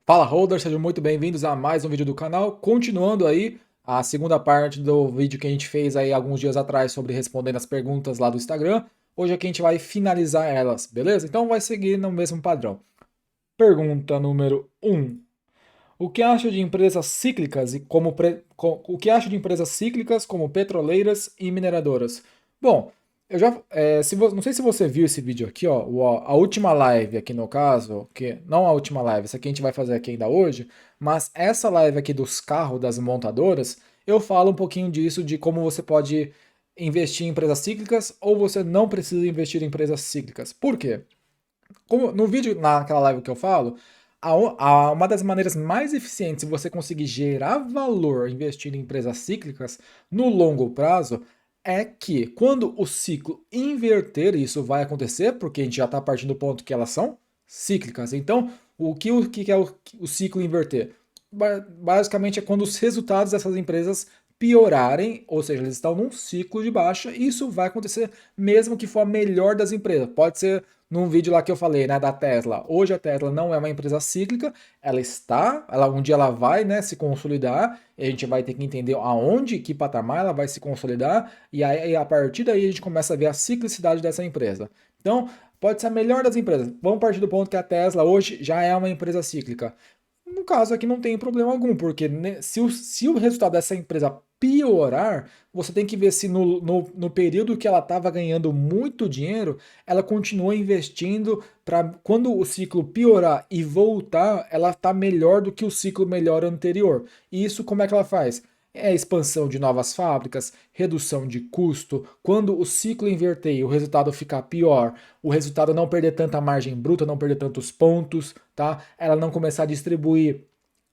Fala, holders, sejam muito bem-vindos a mais um vídeo do canal. Continuando aí a segunda parte do vídeo que a gente fez aí alguns dias atrás sobre respondendo as perguntas lá do Instagram. Hoje aqui a gente vai finalizar elas, beleza? Então vai seguir no mesmo padrão. Pergunta número um: O que acha de empresas cíclicas e o que acha de empresas cíclicas como petroleiras e mineradoras? Bom, eu já não sei se você viu esse vídeo aqui, ó, a última live aqui no caso, que não a última live, essa aqui a gente vai fazer aqui ainda hoje, mas essa live aqui dos carros das montadoras, eu falo um pouquinho disso de como você pode investir em empresas cíclicas ou você não precisa investir em empresas cíclicas. Por quê? Como no vídeo, naquela live que eu falo, uma das maneiras mais eficientes de você conseguir gerar valor investindo em empresas cíclicas no longo prazo é que quando o ciclo inverter, isso vai acontecer, porque a gente já está partindo do ponto que elas são cíclicas. Então, o que é o ciclo inverter? Basicamente é quando os resultados dessas empresas piorarem, ou seja, eles estão num ciclo de baixa, e isso vai acontecer mesmo que for a melhor das empresas. Pode ser num vídeo lá que eu falei, né, da Tesla. Hoje a Tesla não é uma empresa cíclica, um dia ela vai, né, se consolidar, e a gente vai ter que entender aonde, que patamar ela vai se consolidar, e aí a partir daí a gente começa a ver a ciclicidade dessa empresa. Então, pode ser a melhor das empresas. Vamos partir do ponto que a Tesla hoje já é uma empresa cíclica. No caso aqui não tem problema algum, porque né, se o resultado dessa empresa piorar, você tem que ver se no período que ela estava ganhando muito dinheiro, ela continua investindo para quando o ciclo piorar e voltar, ela está melhor do que o ciclo melhor anterior. E isso como é que ela faz? É expansão de novas fábricas, redução de custo. Quando o ciclo inverter e o resultado ficar pior, o resultado não perder tanta margem bruta, não perder tantos pontos, tá? Ela não começar a distribuir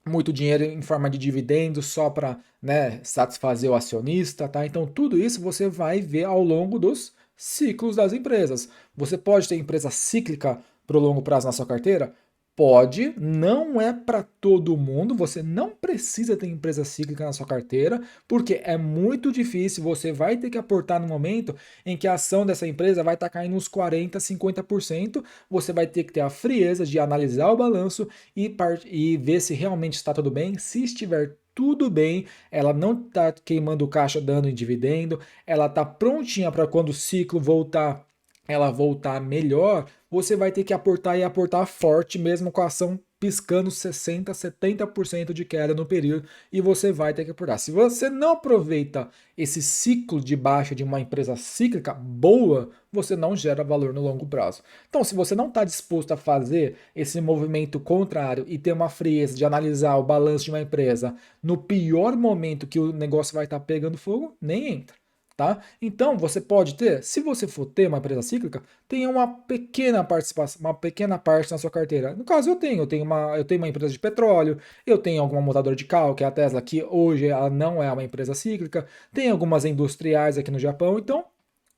muito dinheiro em forma de dividendos só para, né, satisfazer o acionista, tá? Então tudo isso você vai ver ao longo dos ciclos das empresas. Você pode ter empresa cíclica para o longo prazo na sua carteira? Pode, não é para todo mundo. Você não precisa ter empresa cíclica na sua carteira, porque é muito difícil. Você vai ter que aportar no momento em que a ação dessa empresa vai estar caindo uns 40, 50%. Você vai ter que ter a frieza de analisar o balanço e ver se realmente está tudo bem. Se estiver tudo bem, ela não está queimando caixa dando em dividendo, ela está prontinha para quando o ciclo voltar, ela voltar melhor, você vai ter que aportar e aportar forte, mesmo com a ação piscando 60, 70% de queda no período, e você vai ter que aportar. Se você não aproveita esse ciclo de baixa de uma empresa cíclica boa, você não gera valor no longo prazo. Então, se você não está disposto a fazer esse movimento contrário e ter uma frieza de analisar o balanço de uma empresa no pior momento que o negócio vai estar pegando fogo, nem entra. Tá? Então você pode ter, se você for ter uma empresa cíclica, tenha uma pequena participação, uma pequena parte na sua carteira. No caso, eu tenho uma empresa de petróleo, eu tenho alguma montadora de carro, que é a Tesla, que hoje ela não é uma empresa cíclica, tem algumas industriais aqui no Japão, então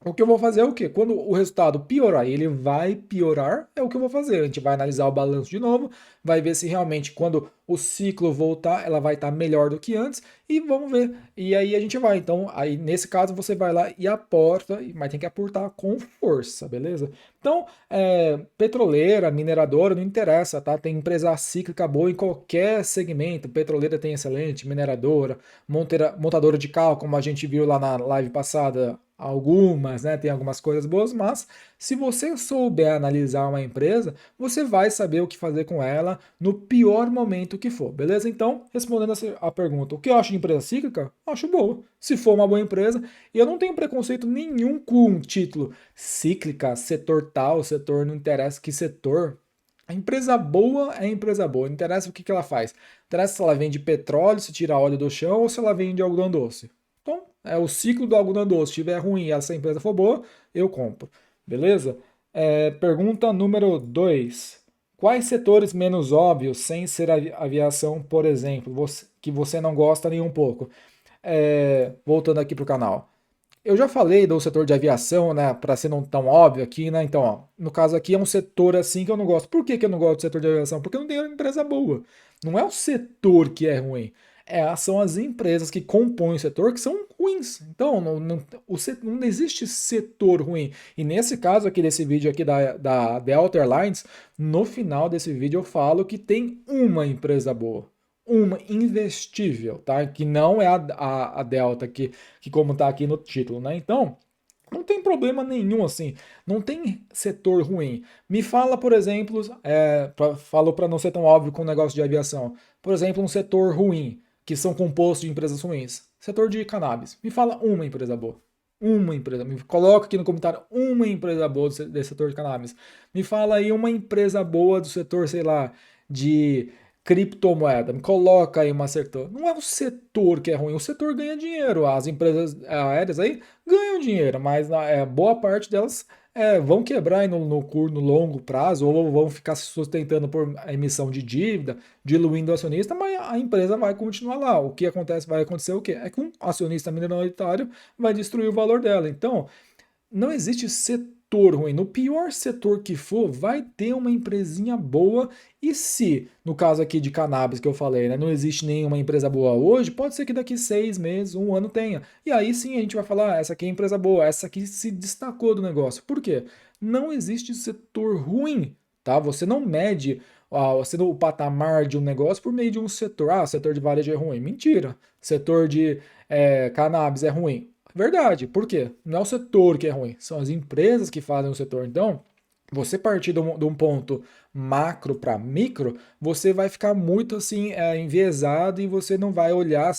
o que eu vou fazer é o quê? Quando o resultado piorar, e ele vai piorar, é o que eu vou fazer. A gente vai analisar o balanço de novo, vai ver se realmente quando o ciclo voltar, ela vai estar melhor do que antes e vamos ver. E aí a gente vai. Então, aí nesse caso você vai lá e aporta, mas tem que aportar com força, beleza? Então, petroleira, mineradora, não interessa, tá? Tem empresa cíclica boa em qualquer segmento. Petroleira tem excelente, mineradora, montadora de carro, como a gente viu lá na live passada, algumas, né? Tem algumas coisas boas, mas se você souber analisar uma empresa, você vai saber o que fazer com ela no pior momento que for, beleza? Então, respondendo a pergunta, o que eu acho de empresa cíclica? Acho boa. Se for uma boa empresa, e eu não tenho preconceito nenhum com o título cíclica, setor tal, setor, não interessa que setor. A empresa boa é empresa boa, não interessa o que ela faz. Não interessa se ela vende petróleo, se tira óleo do chão ou se ela vende algodão doce. Então, o ciclo do algodão doce estiver ruim e essa empresa for boa, eu compro. Beleza? Pergunta número 2. Quais setores menos óbvios, sem ser aviação, por exemplo, que você não gosta nem um pouco? Voltando aqui para o canal. Eu já falei do setor de aviação, né, para ser não tão óbvio aqui, né? Então, ó, no caso aqui é um setor assim que eu não gosto. Por que que eu não gosto do setor de aviação? Porque eu não tenho empresa boa. Não é o setor que é ruim, São as empresas que compõem o setor que são ruins. Então, não existe setor ruim. E nesse caso aqui desse vídeo aqui da Delta Airlines, no final desse vídeo eu falo que tem uma empresa boa. Uma investível, tá? Que não é a Delta, que como tá aqui no título, né? Então, não tem problema nenhum assim, não tem setor ruim. Me fala, por exemplo, falou para não ser tão óbvio com o negócio de aviação, por exemplo, um setor ruim, que são compostos de empresas ruins. Setor de cannabis. Me fala uma empresa boa. Uma empresa. Me coloca aqui no comentário uma empresa boa desse setor de cannabis. Me fala aí uma empresa boa do setor, sei lá, de criptomoeda. Me coloca aí uma setor. Não é o setor que é ruim, o setor ganha dinheiro. As empresas aéreas aí ganham dinheiro, mas boa parte delas vão quebrar aí no longo prazo ou vão ficar se sustentando por emissão de dívida, diluindo o acionista, mas a empresa vai continuar lá. O que acontece, vai acontecer o quê? É que um acionista minoritário vai destruir o valor dela. Então, não existe setor ruim. No pior setor que for, vai ter uma empresinha boa. E se, no caso aqui de cannabis que eu falei, né, não existe nenhuma empresa boa hoje, pode ser que daqui 6 meses, um ano tenha. E aí sim a gente vai falar, essa aqui é a empresa boa, essa aqui se destacou do negócio. Por quê? Não existe setor ruim, tá? Você não mede o patamar de um negócio por meio de um setor. Ah, setor de varejo é ruim. Mentira. Setor de cannabis é ruim. Verdade. Por quê? Não é o setor que é ruim, são as empresas que fazem o setor. Então, você partir de um ponto macro para micro, você vai ficar muito assim enviesado e você não vai olhar,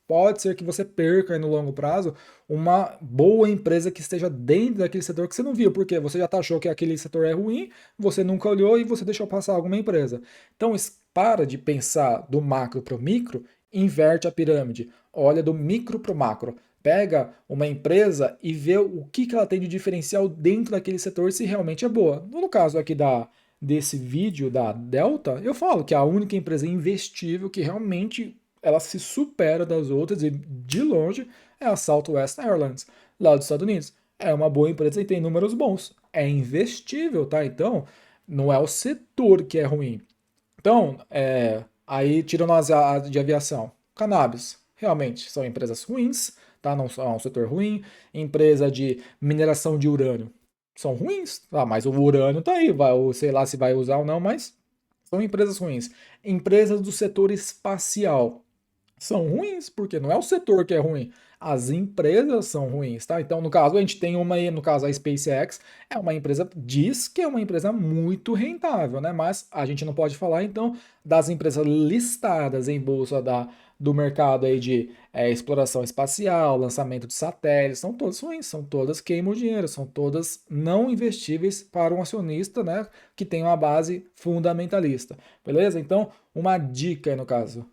pode ser que você perca aí no longo prazo uma boa empresa que esteja dentro daquele setor que você não viu, porque você já achou que aquele setor é ruim, você nunca olhou e você deixou passar alguma empresa. Então, para de pensar do macro para o micro, inverte a pirâmide, olha do micro para o macro. Pega uma empresa e vê o que ela tem de diferencial dentro daquele setor se realmente é boa. No caso aqui desse vídeo da Delta, eu falo que a única empresa investível que realmente ela se supera das outras e de longe é a Southwest Airlines, lá dos Estados Unidos. É uma boa empresa e tem números bons. É investível, tá? Então, não é o setor que é ruim. Então, aí tirando de aviação, cannabis, realmente são empresas ruins, tá? Não são um setor ruim. Empresa de mineração de urânio são ruins, tá? Mas o urânio tá aí, sei lá se vai usar ou não, mas são empresas ruins. Empresas do setor espacial são ruins, porque não é o setor que é ruim, as empresas são ruins, tá? Então, no caso, a gente tem uma aí, no caso, a SpaceX, é uma empresa, diz que é uma empresa muito rentável, né? Mas a gente não pode falar, então, das empresas listadas em bolsa do mercado aí de exploração espacial, lançamento de satélites, são todas ruins, são todas queimam dinheiro, são todas não investíveis para um acionista, né? Que tem uma base fundamentalista, beleza? Então, uma dica aí no caso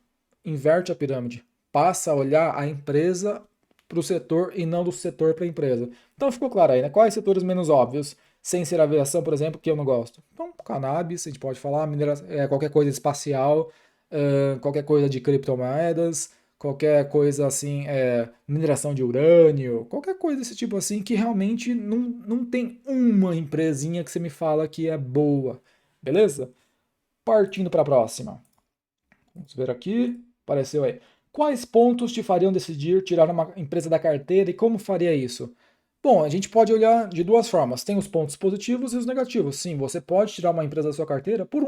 inverte a pirâmide, passa a olhar a empresa para o setor e não do setor para a empresa. Então ficou claro aí, né? Quais setores menos óbvios, sem ser aviação, por exemplo, que eu não gosto? Então, cannabis, a gente pode falar, qualquer coisa espacial, qualquer coisa de criptomoedas, qualquer coisa assim, mineração de urânio, qualquer coisa desse tipo assim, que realmente não tem uma empresinha que você me fala que é boa, beleza? Partindo para a próxima. Vamos ver aqui. Apareceu aí. Quais pontos te fariam decidir tirar uma empresa da carteira e como faria isso? Bom, a gente pode olhar de duas formas. Tem os pontos positivos e os negativos. Sim, você pode tirar uma empresa da sua carteira por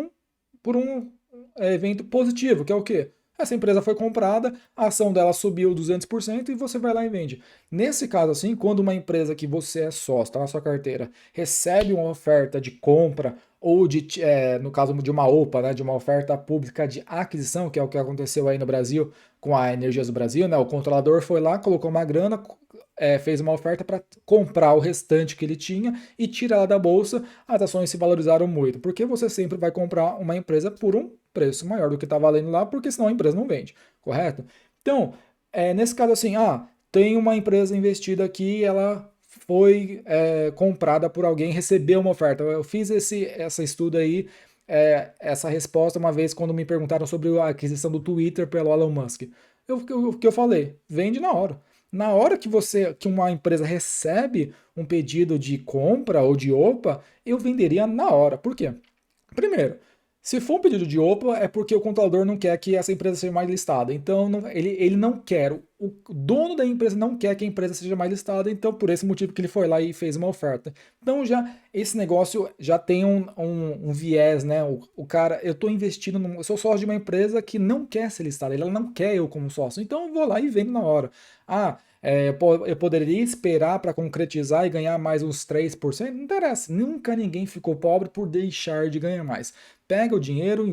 um evento positivo, que é o quê? Essa empresa foi comprada, a ação dela subiu 200% e você vai lá e vende. Nesse caso, assim, quando uma empresa que você é sócio, está na sua carteira, recebe uma oferta de compra ou no caso de uma OPA, né, de uma oferta pública de aquisição, que é o que aconteceu aí no Brasil com a Energias do Brasil, né, o controlador foi lá, colocou uma grana, fez uma oferta para comprar o restante que ele tinha e tirar da bolsa, as ações se valorizaram muito, porque você sempre vai comprar uma empresa por um preço maior do que está valendo lá, porque senão a empresa não vende, correto? Então, nesse caso assim, tem uma empresa investida aqui, ela foi comprada por alguém, recebeu uma oferta. Eu fiz essa estudo aí, essa resposta uma vez quando me perguntaram sobre a aquisição do Twitter pelo Elon Musk. O que eu falei? Vende na hora. Na hora que uma empresa recebe um pedido de compra ou de OPA, eu venderia na hora. Por quê? Primeiro, Se for um pedido de OPA, é porque o controlador não quer que essa empresa seja mais listada. Então, ele não quer, o dono da empresa não quer que a empresa seja mais listada, então por esse motivo que ele foi lá e fez uma oferta. Então, já esse negócio já tem um viés, né? O cara, eu estou investindo, eu sou sócio de uma empresa que não quer ser listada, ela não quer eu como sócio, então eu vou lá e vendo na hora. Eu poderia esperar para concretizar e ganhar mais uns 3%? Não interessa, nunca ninguém ficou pobre por deixar de ganhar mais. Pega o dinheiro,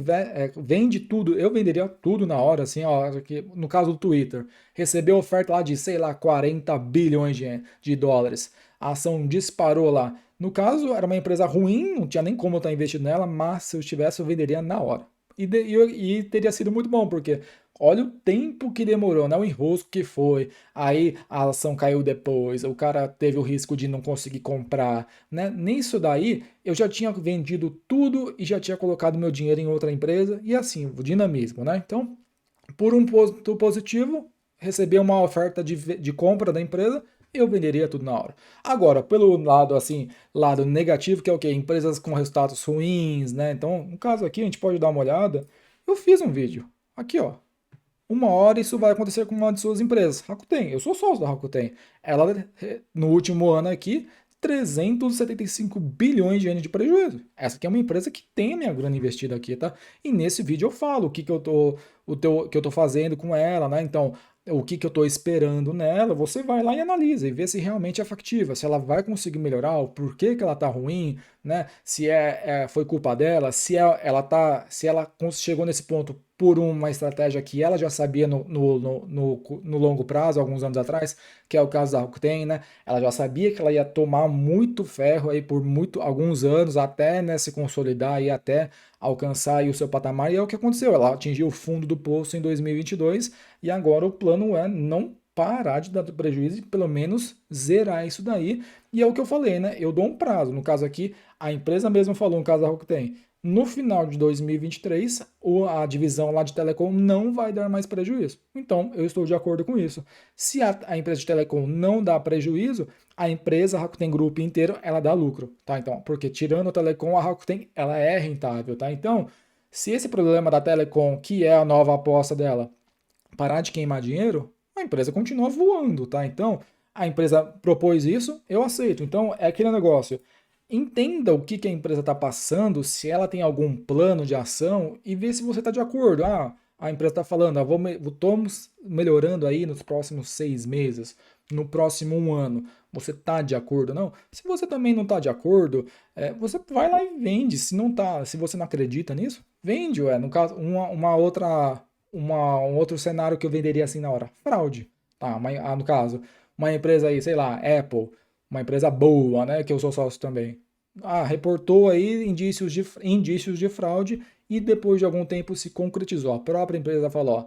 vende tudo. Eu venderia tudo na hora, assim, ó, no caso do Twitter. Recebeu oferta lá de, sei lá, 40 bilhões de dólares. A ação disparou lá. No caso, era uma empresa ruim, não tinha nem como eu estar investido nela, mas se eu tivesse, eu venderia na hora. E teria sido muito bom, porque olha o tempo que demorou, né? O enrosco que foi. Aí a ação caiu depois, o cara teve o risco de não conseguir comprar, né? Nisso daí, eu já tinha vendido tudo e já tinha colocado meu dinheiro em outra empresa e assim, o dinamismo, né? Então, por um ponto positivo, receber uma oferta de compra da empresa, eu venderia tudo na hora. Agora, pelo lado assim, lado negativo, que é o quê? Empresas com resultados ruins, né? Então, no caso aqui, a gente pode dar uma olhada. Eu fiz um vídeo. Aqui, ó. Uma hora isso vai acontecer com uma de suas empresas. Rakuten, eu sou sócio da Rakuten. Ela, no último ano aqui, 375 bilhões de ienes de prejuízo. Essa aqui é uma empresa que tem a minha grana investida aqui, tá? E nesse vídeo eu falo que eu tô fazendo com ela, né? Então, o que eu tô esperando nela, você vai lá e analisa e vê se realmente é factível, se ela vai conseguir melhorar, o porquê que ela tá ruim, né? Se foi culpa dela, se ela chegou nesse ponto por uma estratégia que ela já sabia no longo prazo, alguns anos atrás, que é o caso da Rakuten, né? Ela já sabia que ela ia tomar muito ferro aí por alguns anos até, né, se consolidar e até alcançar aí o seu patamar, e é o que aconteceu. Ela atingiu o fundo do poço em 2022 e agora o plano é não parar de dar prejuízo e pelo menos zerar isso daí. E é o que eu falei, né? Eu dou um prazo. No caso aqui, a empresa mesmo falou, no caso da Rakuten, no final de 2023, a divisão lá de telecom não vai dar mais prejuízo. Então, eu estou de acordo com isso. Se a empresa de telecom não dá prejuízo, a empresa a Rakuten Group inteira, ela dá lucro, tá? Então, porque tirando a telecom, a Rakuten, ela é rentável, tá? Então, se esse problema da telecom, que é a nova aposta dela, parar de queimar dinheiro, a empresa continua voando, tá? Então, a empresa propôs isso, eu aceito. Então, é aquele negócio. Entenda o que a empresa está passando, se ela tem algum plano de ação e vê se você está de acordo. A empresa está falando, estamos melhorando aí nos próximos 6 meses, no próximo um ano. Você está de acordo? Não? Se você também não está de acordo, você vai lá e vende. Se não tá, se você não acredita nisso, vende. No caso, um outro cenário que eu venderia assim na hora, fraude. Tá, no caso, uma empresa aí, sei lá, Apple, uma empresa boa, né, que eu sou sócio também. Reportou aí indícios de fraude e depois de algum tempo se concretizou. A própria empresa falou, ó,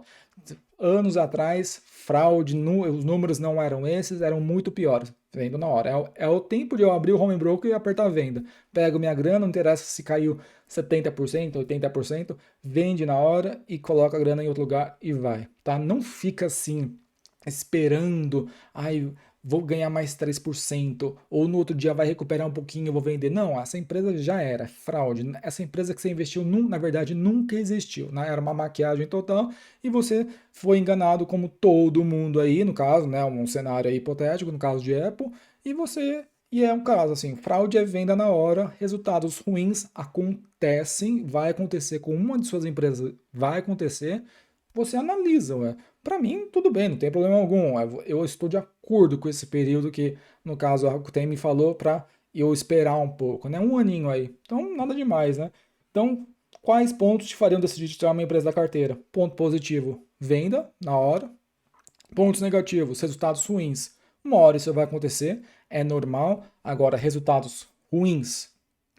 anos atrás, fraude, os números não eram esses, eram muito piores. Vendo na hora. É o tempo de eu abrir o home broker e apertar a venda. Pego minha grana, não interessa se caiu 70%, 80%, vende na hora e coloca a grana em outro lugar e vai, tá? Não fica assim, esperando, vou ganhar mais 3%, ou no outro dia vai recuperar um pouquinho, eu vou vender. Não, essa empresa já era fraude. Essa empresa que você investiu, na verdade, nunca existiu, né? Era uma maquiagem total e você foi enganado como todo mundo aí, no caso, né? Um cenário aí hipotético, no caso de Apple, e é um caso assim, fraude é venda na hora, resultados ruins acontecem, vai acontecer com uma de suas empresas, vai acontecer, você analisa, ué. Para mim, tudo bem, não tem problema algum. Eu estou de acordo com esse período que, no caso, a Rakuten me falou para eu esperar um pouco, né? Um aninho aí. Então, nada demais, né? Então, quais pontos te fariam decidir de tirar uma empresa da carteira? Ponto positivo, venda na hora. Pontos negativos, resultados ruins. Uma hora isso vai acontecer, é normal. Agora, resultados ruins,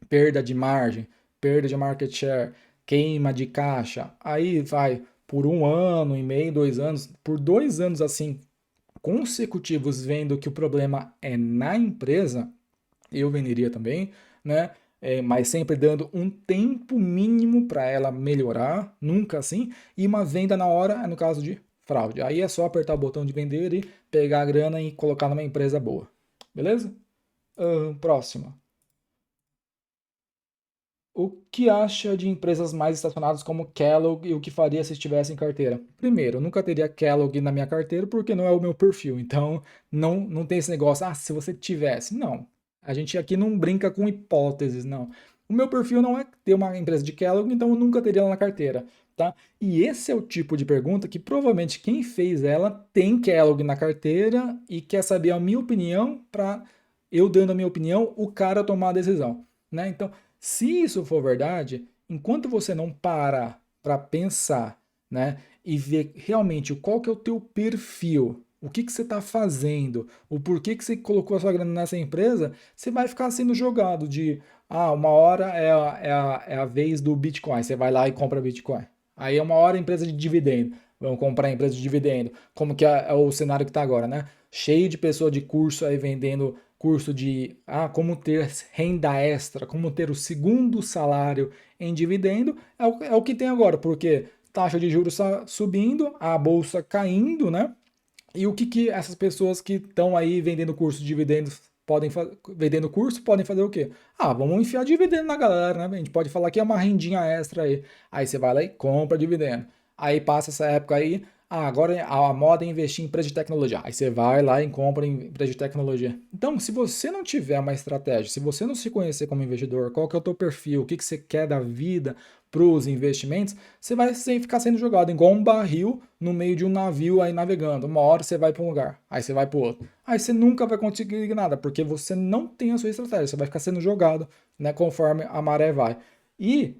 perda de margem, perda de market share, queima de caixa, aí vai por um ano e meio, 2 anos, por 2 anos assim consecutivos vendo que o problema é na empresa, eu venderia também, né? Mas sempre dando um tempo mínimo para ela melhorar, nunca assim, e uma venda na hora, no caso de fraude. Aí é só apertar o botão de vender e pegar a grana e colocar numa empresa boa. Beleza? Próxima. O que acha de empresas mais estacionadas como Kellogg e o que faria se estivesse em carteira? Primeiro, eu nunca teria Kellogg na minha carteira porque não é o meu perfil. Então, não tem esse negócio, se você tivesse. Não. A gente aqui não brinca com hipóteses, não. O meu perfil não é ter uma empresa de Kellogg, então eu nunca teria ela na carteira, tá? E esse é o tipo de pergunta que provavelmente quem fez ela tem Kellogg na carteira e quer saber a minha opinião para eu dando a minha opinião, o cara tomar a decisão, né? Então, se isso for verdade, enquanto você não parar para pensar, né, e ver realmente qual que é o teu perfil, o que que você está fazendo, o porquê que você colocou a sua grana nessa empresa, você vai ficar sendo jogado de, uma hora é a vez do Bitcoin, você vai lá e compra Bitcoin. Aí é uma hora empresa de dividendo, vamos comprar a empresa de dividendo, como que é o cenário que está agora, né? Cheio de pessoa de curso aí vendendo curso de como ter renda extra, como ter o segundo salário em dividendo, é o que tem agora, porque taxa de juros subindo, a bolsa caindo, né? E o que essas pessoas que estão aí vendendo curso de dividendos vendendo curso podem fazer o quê? Vamos enfiar dividendo na galera, né? A gente pode falar que é uma rendinha extra aí. Aí você vai lá e compra dividendo. Aí passa essa época aí, agora a moda é investir em empresa de tecnologia. Aí você vai lá e compra em empresa de tecnologia. Então, se você não tiver uma estratégia, se você não se conhecer como investidor, qual que é o teu perfil, o que você quer da vida para os investimentos, você vai ficar sendo jogado igual um barril no meio de um navio aí navegando. Uma hora você vai para um lugar, aí você vai para o outro. Aí você nunca vai conseguir nada, porque você não tem a sua estratégia. Você vai ficar sendo jogado, né, conforme a maré vai. E,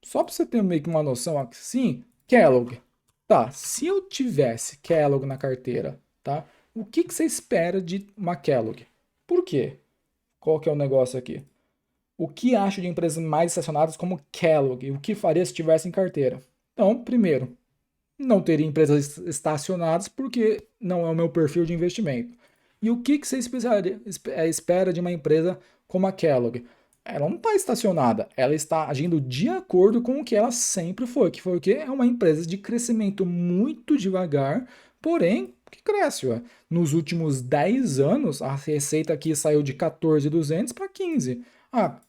só para você ter meio que uma noção assim, Kellogg. Tá, se eu tivesse Kellogg na carteira, tá? O que você espera de uma Kellogg? Por quê? Qual que é o negócio aqui? O que acho de empresas mais estacionadas como Kellogg? O que faria se tivesse em carteira? Então, primeiro, não teria empresas estacionadas porque não é o meu perfil de investimento. E o que você espera de uma empresa como a Kellogg? Ela não está estacionada, ela está agindo de acordo com o que ela sempre foi, que foi o quê? É uma empresa de crescimento muito devagar, porém que cresce. Ué. Nos últimos 10 anos, a receita aqui saiu de 14.200 para 15.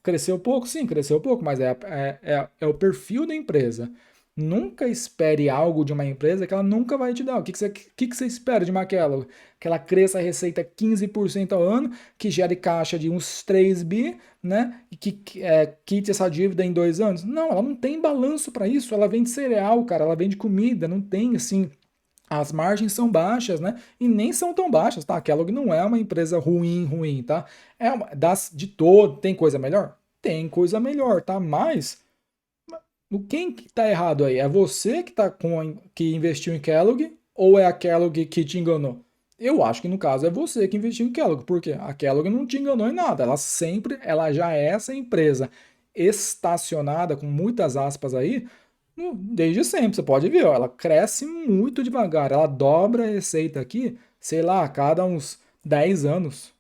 Cresceu pouco? Sim, cresceu pouco, mas é o perfil da empresa. Nunca espere algo de uma empresa que ela nunca vai te dar. O que você espera de uma Kellogg? Que ela cresça a receita 15% ao ano, que gere caixa de uns 3 bi, né? E que quite essa dívida em 2 anos? Não, ela não tem balanço para isso. Ela vende cereal, cara, ela vende comida, não tem assim. As margens são baixas, né? E nem são tão baixas, tá? A Kellogg não é uma empresa ruim, tá? De todo, tem coisa melhor? Tem coisa melhor, tá? Mas quem que tá errado aí? É você que que investiu em Kellogg ou é a Kellogg que te enganou? Eu acho que no caso é você que investiu em Kellogg, porque a Kellogg não te enganou em nada. Ela já é essa empresa estacionada com muitas aspas aí, desde sempre. Você pode ver, ó, ela cresce muito devagar. Ela dobra a receita aqui, sei lá, a cada uns 10 anos.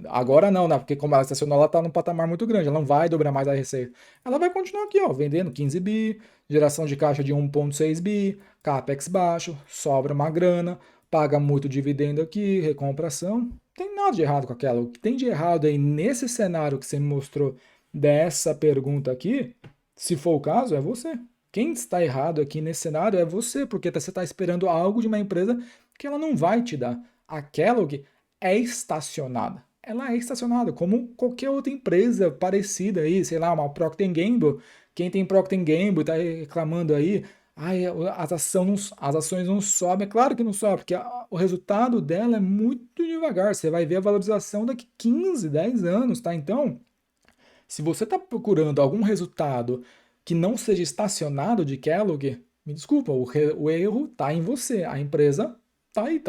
Agora não, né? Porque como ela estacionou, ela está num patamar muito grande, ela não vai dobrar mais a receita. Ela vai continuar aqui, ó, vendendo 15 bi, geração de caixa de 1,6 bi, capex baixo, sobra uma grana, paga muito dividendo aqui, recompração. Não tem nada de errado com aquela. O que tem de errado aí nesse cenário que você me mostrou dessa pergunta aqui, se for o caso, é você. Quem está errado aqui nesse cenário é você, porque você está esperando algo de uma empresa que ela não vai te dar. A Kellogg é estacionada. Ela é estacionada, como qualquer outra empresa parecida aí, sei lá, uma Procter Gamble. Quem tem Procter Gamble está reclamando aí, as ações não sobem. É claro que não sobe, porque o resultado dela é muito devagar. Você vai ver a valorização daqui 15, 10 anos, tá? Então, se você está procurando algum resultado que não seja estacionado de Kellogg, me desculpa, o erro está em você. A empresa tá aí,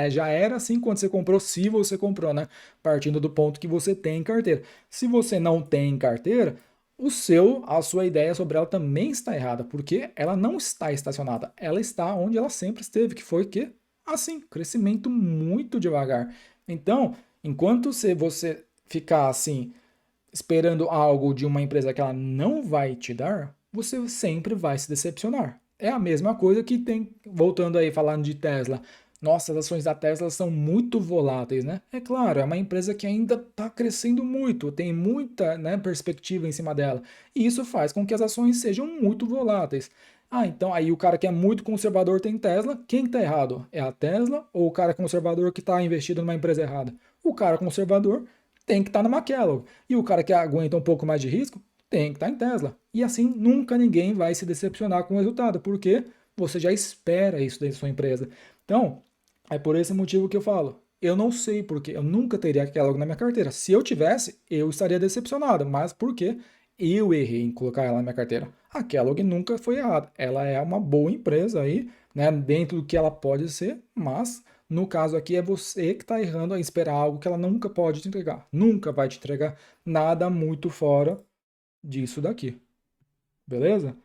já era assim quando você comprou, se você comprou, né? Partindo do ponto que você tem em carteira. Se você não tem em carteira, a sua ideia sobre ela também está errada, porque ela não está estacionada, ela está onde ela sempre esteve, que foi que assim, crescimento muito devagar. Então, enquanto você ficar assim esperando algo de uma empresa que ela não vai te dar, você sempre vai se decepcionar. É a mesma coisa que tem, voltando aí falando de Tesla. nossa, as ações da Tesla são muito voláteis, né? É claro, é uma empresa que ainda está crescendo muito, tem muita, né, perspectiva em cima dela. E isso faz com que as ações sejam muito voláteis. Ah, então aí o cara que é muito conservador tem Tesla, quem está errado? É a Tesla ou o cara conservador que está investido numa empresa errada? O cara conservador tem que estar numa Kellogg. E o cara que aguenta um pouco mais de risco tem que estar em Tesla. E assim nunca ninguém vai se decepcionar com o resultado, porque você já espera isso da sua empresa. Então, é por esse motivo que eu falo. Eu não sei porque eu nunca teria aquela na minha carteira. Se eu tivesse, eu estaria decepcionado, mas porque eu errei em colocar ela na minha carteira. A Kellogg nunca foi errada. Ela é uma boa empresa aí, né, dentro do que ela pode ser, mas no caso aqui é você que está errando em esperar algo que ela nunca pode te entregar. Nunca vai te entregar nada muito fora disso daqui. Beleza?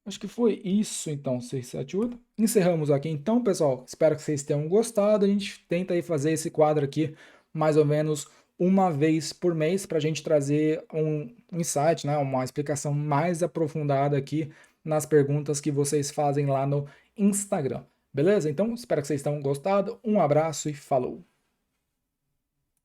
Acho que foi isso então, 678. Encerramos aqui então, pessoal. Espero que vocês tenham gostado. A gente tenta aí fazer esse quadro aqui mais ou menos uma vez por mês para a gente trazer um insight, né? Uma explicação mais aprofundada aqui nas perguntas que vocês fazem lá no Instagram. Beleza? Então, espero que vocês tenham gostado. Um abraço e falou!